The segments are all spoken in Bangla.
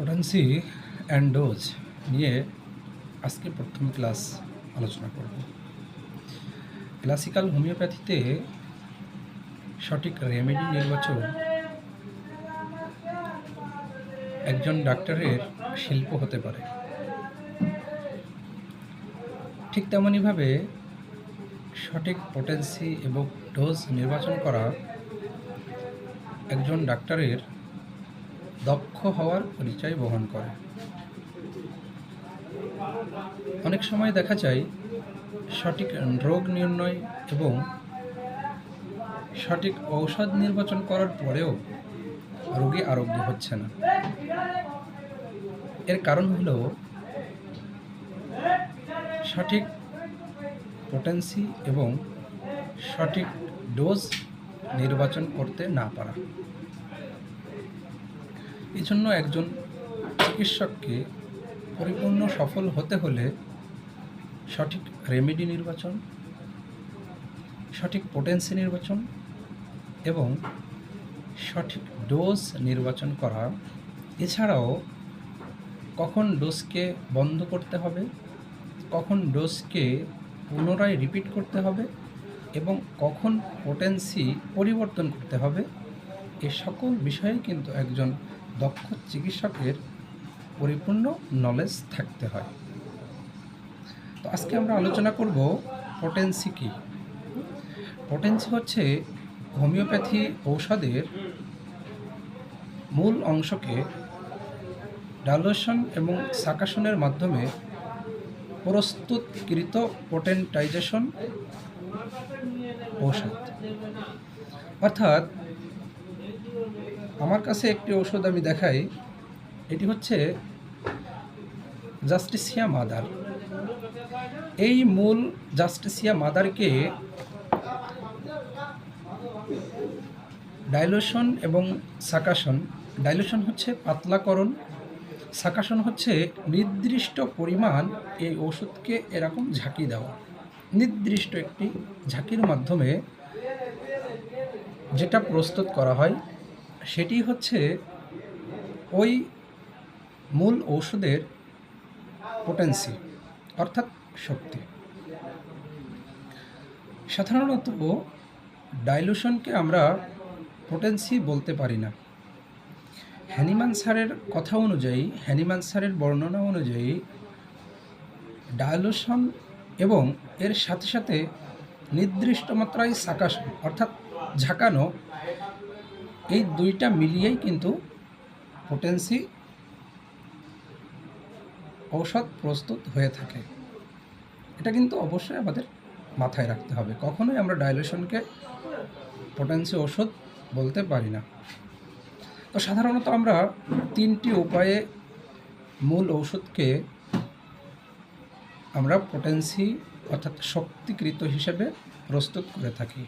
পোটেন্সি অ্যান্ড ডোজ নিয়ে আজকে প্রথম ক্লাস আলোচনা করব। ক্লাসিক্যাল হোমিওপ্যাথিতে সঠিক রেমেডি নির্বাচন একজন ডাক্তারের শিল্প হতে পারে। ঠিক তেমনইভাবে সঠিক পোটেন্সি এবং ডোজ নির্বাচন করা একজন ডাক্তারের দক্ষ হওয়ার পরিচয় বহন করে। অনেক সময় দেখা যায় সঠিক রোগ নির্ণয় এবং সঠিক ঔষধ নির্বাচন করার পরেও রোগী আরোগ্য হচ্ছে না। এর কারণ হলো সঠিক পোটেন্সি এবং সঠিক ডোজ নির্বাচন করতে না পারা। এই জন্য একজন চিকিৎসককে পরিপূর্ণ সফল হতে হলে সঠিক রেমেডি নির্বাচন, সঠিক পোটেন্সি নির্বাচন এবং সঠিক ডোজ নির্বাচন করা, এছাড়াও কখন ডোজকে বন্ধ করতে হবে, কখন ডোজকে পুনরায় রিপিট করতে হবে এবং কখন পোটেন্সি পরিবর্তন করতে হবে, এ সকল বিষয়ে কিন্তু একজন দক্ষ চিকিৎসকের পরিপূর্ণ নলেজ থাকতে হয়। তো আজকে আমরা আলোচনা করব পোটেন্সি কী। পোটেন্সি হচ্ছে হোমিওপ্যাথি ঔষধের মূল অংশকে ডাইলুশন এবং সাকাশনের মাধ্যমে প্রস্তুতকৃত পোটেন্টাইজেশন ঔষধ। অর্থাৎ আমার কাছে একটি ঔষধ আমি দেখাই, এটি হচ্ছে জাস্টিসিয়া মাদার। এই মূল জাস্টিসিয়া মাদারকে ডাইলুশন এবং সাকাশন, ডাইলুশন হচ্ছে পাতলাকরণ, সাকাশন হচ্ছে নির্দিষ্ট পরিমাণ এই ওষুধকে এরকম ঝাঁকি দেওয়া। নির্দিষ্ট একটি ঝাঁকির মাধ্যমে যেটা প্রস্তুত করা হয় সেটি হচ্ছে ওই মূল ঔষধের পোটেন্সি অর্থাৎ শক্তি। সাধারণত ডাইলুশনকে আমরা পোটেন্সি বলতে পারি না। হ্যানিম্যান স্যারের কথা অনুযায়ী, হ্যানিম্যান স্যারের বর্ণনা অনুযায়ী ডাইলুশন এবং এর সাথে সাথে নির্দিষ্ট মাত্রায় সাকাশন অর্থাৎ ঝাঁকানো, এই দুইটা মিলিয়েই কিন্তু পোটেন্সি ঔষধ প্রস্তুত হয়ে থাকে। এটা কিন্তু অবশ্যই আমাদের মাথায় রাখতে হবে। কখনোই আমরা ডাইলুশনকে পোটেন্সি ওষুধ বলতে পারি না। তো সাধারণত আমরা তিনটি উপায়ে মূল ঔষধকে আমরা পোটেন্সি অর্থাৎ শক্তিকৃত হিসেবে প্রস্তুত করে থাকি।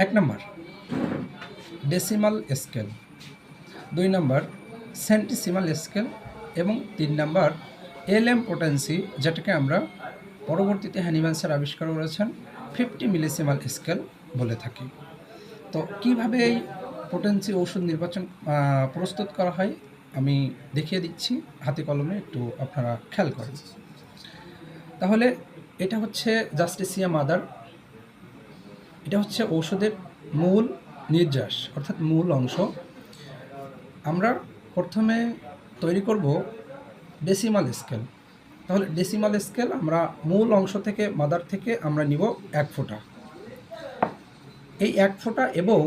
1 নম্বর ডেসিমাল স্কেল, 2 নম্বর সেন্টিসিমাল স্কেল এবং 3 নম্বর এলএম পোটেন্সি, যেটাকে আমরা পরবর্তীতে হ্যানিম্যান স্যার আবিষ্কার করেছেন 50 মিলিসিমাল স্কেল বলে থাকি। তো কিভাবে এই পোটেন্সি ঔষধ নির্বাচন প্রস্তুত করা হয় আমি দেখিয়ে দিচ্ছি হাতে কলমে, একটু আপনারা খেয়াল করেন। তাহলে এটা হচ্ছে জাস্টিসিয়া মাদার, এটা হচ্ছে ঔষধের মূল নির্যাস অর্থাৎ মূল অংশ। আমরা প্রথমে তৈরি করব ডেসিমাল স্কেল। তাহলে ডেসিমাল স্কেল আমরা মূল অংশ থেকে, মাদার থেকে আমরা নিব 1 ফোঁটা। এই 1 ফোঁটা এবং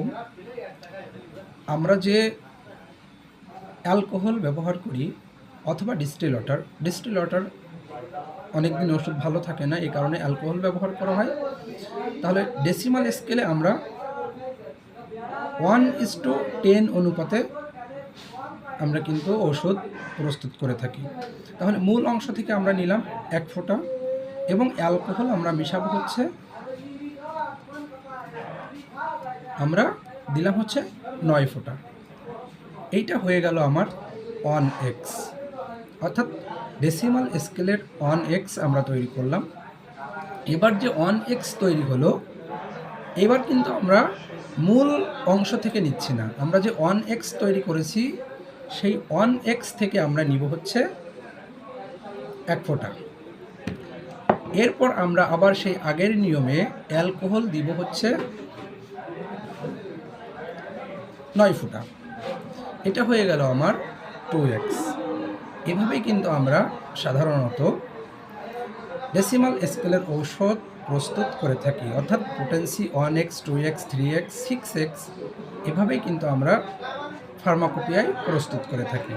আমরা যে অ্যালকোহল ব্যবহার করি অথবা ডিস্টিল ওয়াটার অনেক দিন ওষুধ ভালো থাকে না, এই কারণে অ্যালকোহল ব্যবহার করা হয়। তাহলে ডেসিমাল স্কেলে আমরা 1:10 অনুপাতে আমরা কিন্তু ওষুধ প্রস্তুত করে থাকি। তাহলে মূল অংশ থেকে আমরা নিলাম 1 ফোঁটা এবং অ্যালকোহল আমরা মিশাবো হচ্ছে, আমরা দিলাম হচ্ছে 9 ফোঁটা। এইটা হয়ে গেল আমার 1x, অর্থাৎ ডেসিমাল স্কেলের 1x আমরা তৈরি করলাম। এবার যে 1x তৈরি হলো, এবার কিন্তু আমরা মূল অংশ থেকে নিচ্ছি না। আমরা যে 1x তৈরি করেছি সেই 1x থেকে আমরা নিব হচ্ছে 1 ফোঁটা। এরপর আমরা আবার সেই আগের নিয়মে অ্যালকোহল দিব হচ্ছে 9 ফোঁটা। এটা হয়ে গেল আমার 2x। এভাবেই কিন্তু আমরা সাধারণত ডেসিমাল স্কেলের ঔষধ প্রস্তুত করে থাকি, অর্থাৎ potency 1x, 2x, 3x, 6x এভাবেই কিন্তু আমরা ফার্মাকোপিয়ায় প্রস্তুত করে থাকি।